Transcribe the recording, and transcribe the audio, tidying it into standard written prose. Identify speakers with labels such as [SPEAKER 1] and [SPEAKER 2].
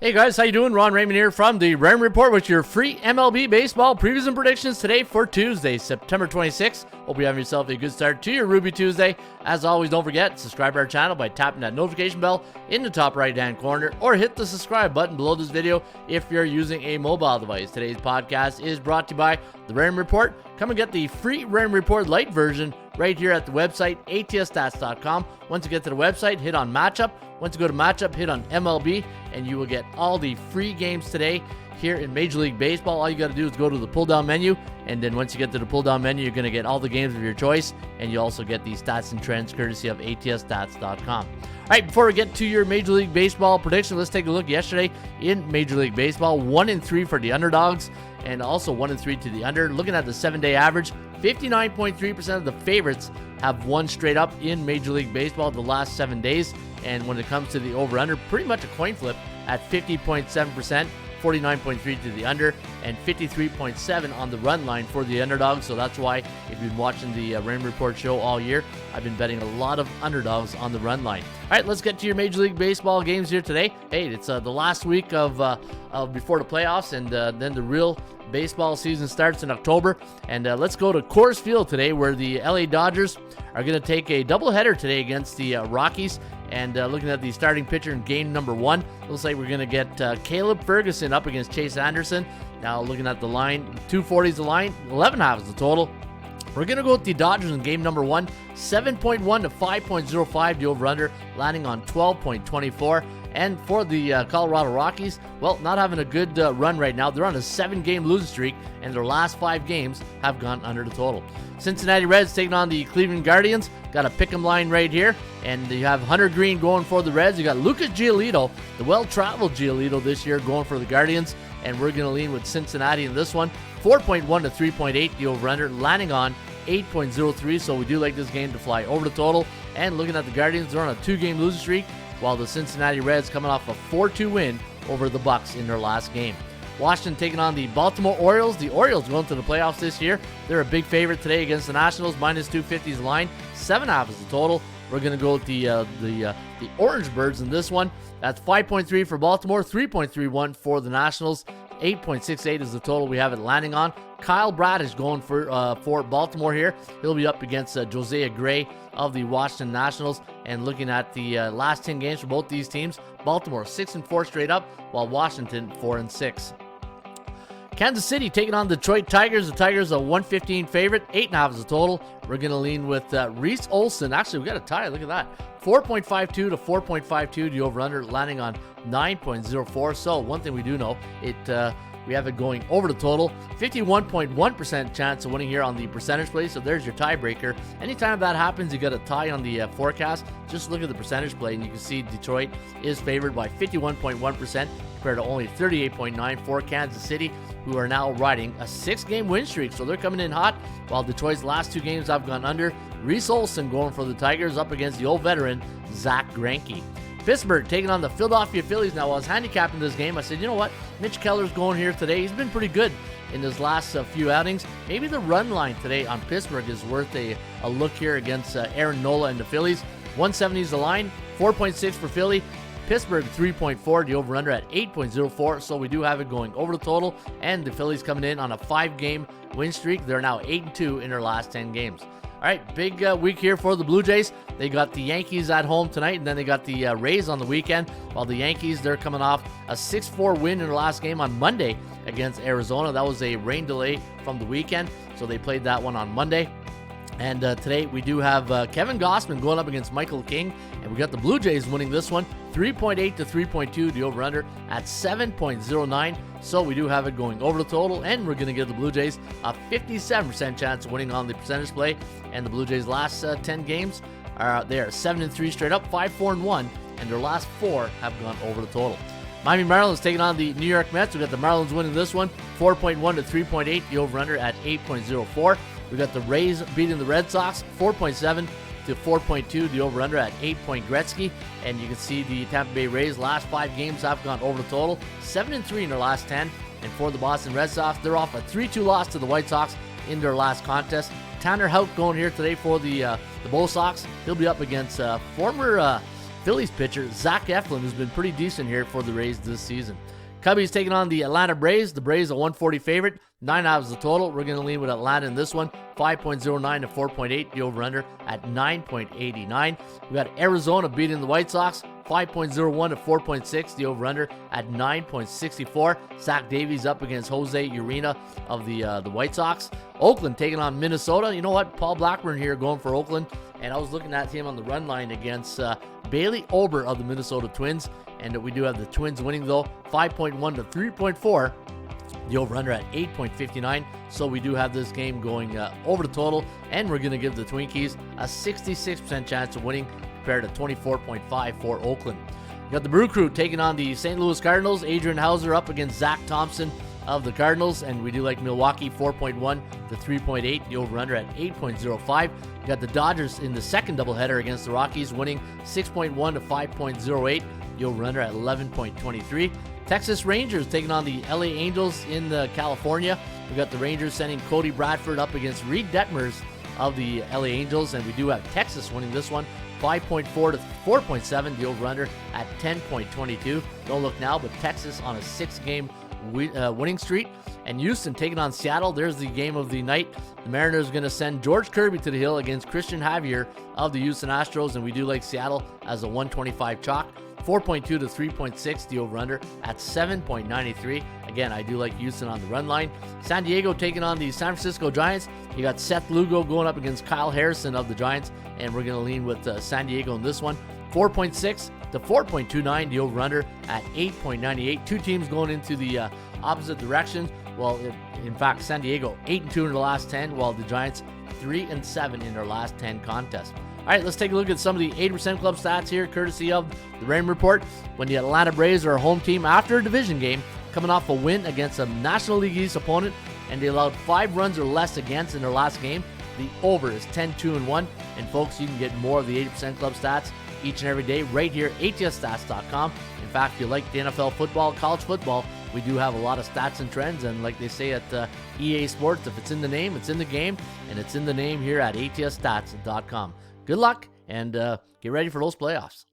[SPEAKER 1] Hey guys, how you doing? Ron Raymond here from the Raymond Report with your free MLB baseball previews and predictions today for Tuesday, September 26th. Hope you have yourself a good start to your Ruby Tuesday. As always, don't forget, subscribe to our channel by tapping that notification bell in the top right-hand corner or hit the subscribe button below this video if you're using a mobile device. Today's podcast is brought to you by the Raymond Report. Come and get the free Raymond Report Lite version right here at the website, atsstats.com. Once you get to the website, hit on Matchup. Once you go to Matchup, hit on MLB, and you will get all the free games today here in Major League Baseball. All you got to do is go to the pull-down menu, and then once you get to the pull-down menu, you're going to get all the games of your choice, and you also get the stats and trends courtesy of atsstats.com. All right, before we get to your Major League Baseball prediction, let's take a look yesterday in Major League Baseball. 1-3 for the underdogs, and also 1-3 to the under. Looking at the 7-day average, 59.3% of the favorites have won straight up in Major League Baseball the last 7 days. And when it comes to the over-under, pretty much a coin flip at 50.7%, 49.3 to the under, and 53.7 on the run line for the underdogs. So that's why, if you've been watching the Raymond Report show all year, I've been betting a lot of underdogs on the run line. All right, let's get to your Major League Baseball games here today. Hey, it's the last week of before the playoffs, and then the real baseball season starts in October. And let's go to Coors Field today, where the LA Dodgers are going to take a doubleheader today against the Rockies. And looking at the starting pitcher in game number 1, looks like we're going to get Caleb Ferguson up against Chase Anderson. Now looking at the line, 240 is the line, 11.5 is the total. We're going to go with the Dodgers in game number 1, 7.1 to 5.05 the over-under, landing on 12.24. And for the Colorado Rockies, well, not having a good run right now. They're on a 7-game losing streak, and their last 5 games have gone under the total. Cincinnati Reds taking on the Cleveland Guardians. Got a pick'em line right here, and you have Hunter Green going for the Reds. You got Lucas Giolito, the well-traveled Giolito this year, going for the Guardians, and we're going to lean with Cincinnati in this one. 4.1 to 3.8 the over-under, landing on 8.03, so we do like this game to fly over the total. And looking at the Guardians, they're on a 2-game losing streak, while the Cincinnati Reds coming off a 4-2 win over the Bucks in their last game. Washington taking on the Baltimore Orioles. The Orioles going to the playoffs this year. They're a big favorite today against the Nationals. Minus 250 is the line. 7.5 is the total. We're going to go with the Orange Birds in this one. That's 5.3 for Baltimore, 3.31 for the Nationals. 8.68 is the total we have it landing on. Kyle Bradish going for Baltimore here. He'll be up against Josiah Gray of the Washington Nationals. And looking at the last 10 games for both these teams, Baltimore 6-4 straight up, while Washington 4-6. Kansas City taking on Detroit Tigers. The Tigers are 115 favorite, 8.5 is the total. We're going to lean with Reese Olson. Actually, we got a tie. Look at that. 4.52 to 4.52 the over-under, landing on 9.04. So one thing we do know, we have it going over the total. 51.1% chance of winning here on the percentage play. So there's your tiebreaker. Anytime that happens, you got a tie on the forecast. Just look at the percentage play, and you can see Detroit is favored by 51.1% compared to only 38.9 for Kansas City, who are now riding a 6-game win streak. So they're coming in hot, while Detroit's last 2 games have gone under. Reese Olson going for the Tigers up against the old veteran, Zach Greinke. Pittsburgh taking on the Philadelphia Phillies. Now, while I was handicapping this game, I said, you know what? Mitch Keller's going here today. He's been pretty good in his last few outings. Maybe the run line today on Pittsburgh is worth a look here against Aaron Nola and the Phillies. 170 is the line, 4.6 for Philly. Pittsburgh 3.4, the over-under at 8.04, so we do have it going over the total. And the Phillies coming in on a 5-game win streak. They're now 8-2 in their last 10 games. All right, big week here for the Blue Jays. They got the Yankees at home tonight, and then they got the Rays on the weekend. While the Yankees, they're coming off a 6-4 win in their last game on Monday against Arizona. That was a rain delay from the weekend, so they played that one on Monday. And today we do have Kevin Gausman going up against Michael King, and we got the Blue Jays winning this one, 3.8 to 3.2, the over-under at 7.09. So we do have it going over the total, and we're going to give the Blue Jays a 57% chance of winning on the percentage play. And the Blue Jays' last 10 games, they are 7-3 straight up, 5-4-1, and their last 4 have gone over the total. Miami Marlins taking on the New York Mets. We got the Marlins winning this one, 4.1 to 3.8, the over-under at 8.04. We got the Rays beating the Red Sox, 4.7 to 4.2, the over-under at 8 Gretzky. And you can see the Tampa Bay Rays last 5 games have gone over the total, 7-3 in their last 10. And for the Boston Red Sox, they're off a 3-2 loss to the White Sox in their last contest. Tanner Houck going here today for the Bo Sox. He'll be up against former Phillies pitcher Zach Eflin, who's been pretty decent here for the Rays this season. Cubbies taking on the Atlanta Braves. The Braves a 140 favorite. 9.5 is the total. We're going to lean with Atlanta in this one. 5.09 to 4.8. The over-under at 9.89. We got Arizona beating the White Sox. 5.01 to 4.6. The over-under at 9.64. Zach Davies up against Jose Urena of the White Sox. Oakland taking on Minnesota. You know what? Paul Blackburn here going for Oakland. And I was looking at him on the run line against Bailey Ober of the Minnesota Twins. And we do have the Twins winning, though, 5.1 to 3.4. The over-under at 8.59. So we do have this game going over the total. And we're going to give the Twinkies a 66% chance of winning compared to 24.5 for Oakland. You got the Brew Crew taking on the St. Louis Cardinals. Adrian Hauser up against Zach Thompson of the Cardinals. And we do like Milwaukee 4.1 to 3.8. The over-under at 8.05. You got the Dodgers in the second doubleheader against the Rockies, winning 6.1 to 5.08. The over-under at 11.23. Texas Rangers taking on the LA Angels in California. We got the Rangers sending Cody Bradford up against Reed Detmers of the LA Angels, and we do have Texas winning this one 5.4 to 4.7. The over-under at 10.22. Don't look now, but Texas on a 6-game winning streak. And Houston taking on Seattle. There's the game of the night. The Mariners are going to send George Kirby to the hill against Christian Javier of the Houston Astros, and we do like Seattle as a 125 chalk. 4.2 to 3.6, the over-under at 7.93. Again, I do like Houston on the run line. San Diego taking on the San Francisco Giants. You got Seth Lugo going up against Kyle Harrison of the Giants, and we're going to lean with San Diego in this one. 4.6 to 4.29, the over-under at 8.98. Two teams going into the opposite direction. Well, in fact, San Diego 8-2 in the last 10, while the Giants 3-7 in their last 10 contests. All right, let's take a look at some of the 80% club stats here, courtesy of the Rain Report. When the Atlanta Braves are a home team after a division game, coming off a win against a National League East opponent, and they allowed 5 runs or less against in their last game, the over is 10-2-1. And folks, you can get more of the 80% club stats each and every day right here at atsstats.com. In fact, if you like the NFL football, college football, we do have a lot of stats and trends, and like they say at EA Sports, if it's in the name, it's in the game, and it's in the name here at atsstats.com. Good luck, and get ready for those playoffs.